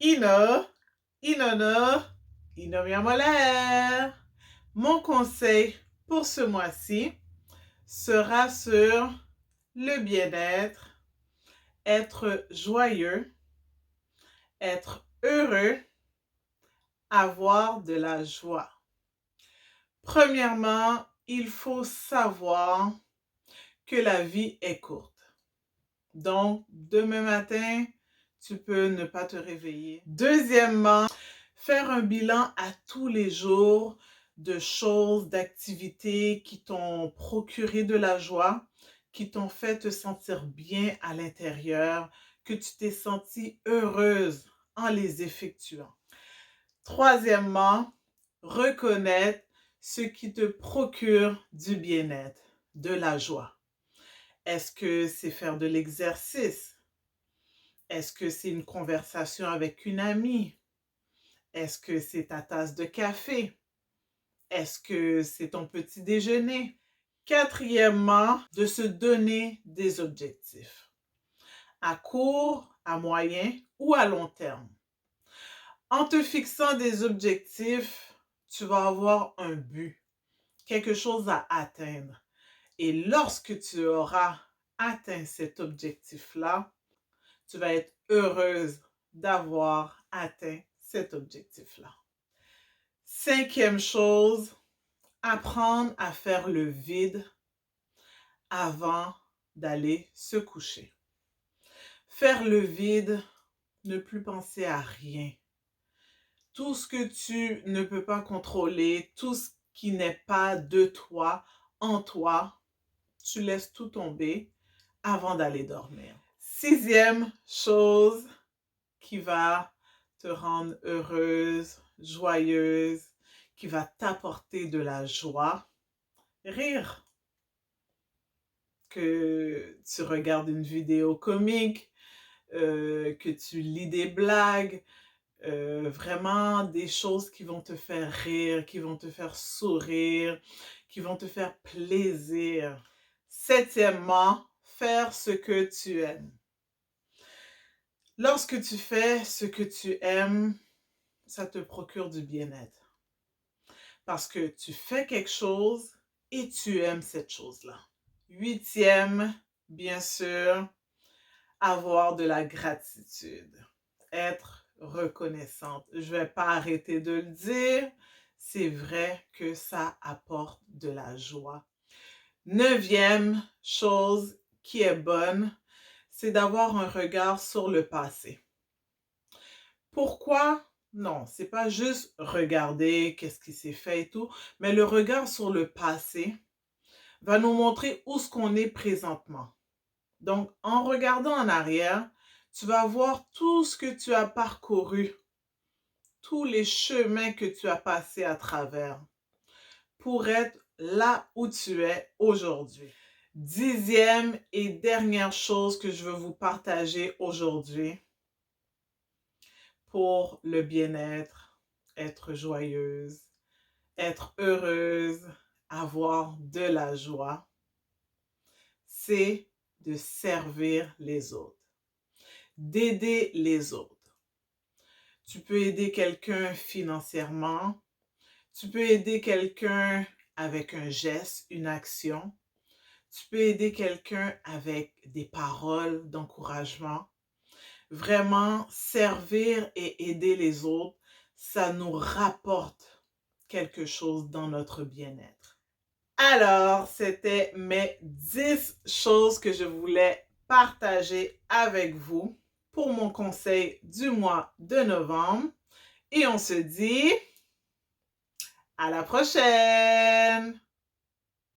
Ino, Inono, Inomiamolaire. Mon conseil pour ce mois-ci sera sur le bien-être, être joyeux, être heureux, avoir de la joie. Premièrement, il faut savoir que la vie est courte. Donc, demain matin, tu peux ne pas te réveiller. Deuxièmement, faire un bilan à tous les jours de choses, d'activités qui t'ont procuré de la joie, qui t'ont fait te sentir bien à l'intérieur, que tu t'es sentie heureuse en les effectuant. Troisièmement, reconnaître ce qui te procure du bien-être, de la joie. Est-ce que c'est faire de l'exercice? Est-ce que c'est une conversation avec une amie? Est-ce que c'est ta tasse de café? Est-ce que c'est ton petit déjeuner? Quatrièmement, de se donner des objectifs à court, à moyen ou à long terme. En te fixant des objectifs, tu vas avoir un but, quelque chose à atteindre. Et lorsque tu auras atteint cet objectif-là, tu vas être heureuse d'avoir atteint cet objectif-là. Cinquième chose, apprendre à faire le vide avant d'aller se coucher. Faire le vide, ne plus penser à rien. Tout ce que tu ne peux pas contrôler, tout ce qui n'est pas de toi, en toi, tu laisses tout tomber avant d'aller dormir. Sixième chose qui va te rendre heureuse, joyeuse, qui va t'apporter de la joie, rire. Que tu regardes une vidéo comique, que tu lis des blagues, vraiment des choses qui vont te faire rire, qui vont te faire sourire, qui vont te faire plaisir. Septièmement, faire ce que tu aimes. Lorsque tu fais ce que tu aimes, ça te procure du bien-être. Parce que tu fais quelque chose et tu aimes cette chose-là. Huitième, bien sûr, avoir de la gratitude. Être reconnaissante. Je ne vais pas arrêter de le dire. C'est vrai que ça apporte de la joie. Neuvième chose qui est bonne, c'est d'avoir un regard sur le passé. Pourquoi? Non, c'est pas juste regarder qu'est-ce qui s'est fait et tout, mais le regard sur le passé va nous montrer où ce qu'on est présentement. Donc, en regardant en arrière, tu vas voir tout ce que tu as parcouru, tous les chemins que tu as passés à travers pour être là où tu es aujourd'hui. Dixième et dernière chose que je veux vous partager aujourd'hui pour le bien-être, être joyeuse, être heureuse, avoir de la joie, c'est de servir les autres, d'aider les autres. Tu peux aider quelqu'un financièrement, tu peux aider quelqu'un avec un geste, une action, tu peux aider quelqu'un avec des paroles d'encouragement. Vraiment, servir et aider les autres, ça nous rapporte quelque chose dans notre bien-être. Alors, c'était mes 10 choses que je voulais partager avec vous pour mon conseil du mois de novembre. Et on se dit à la prochaine!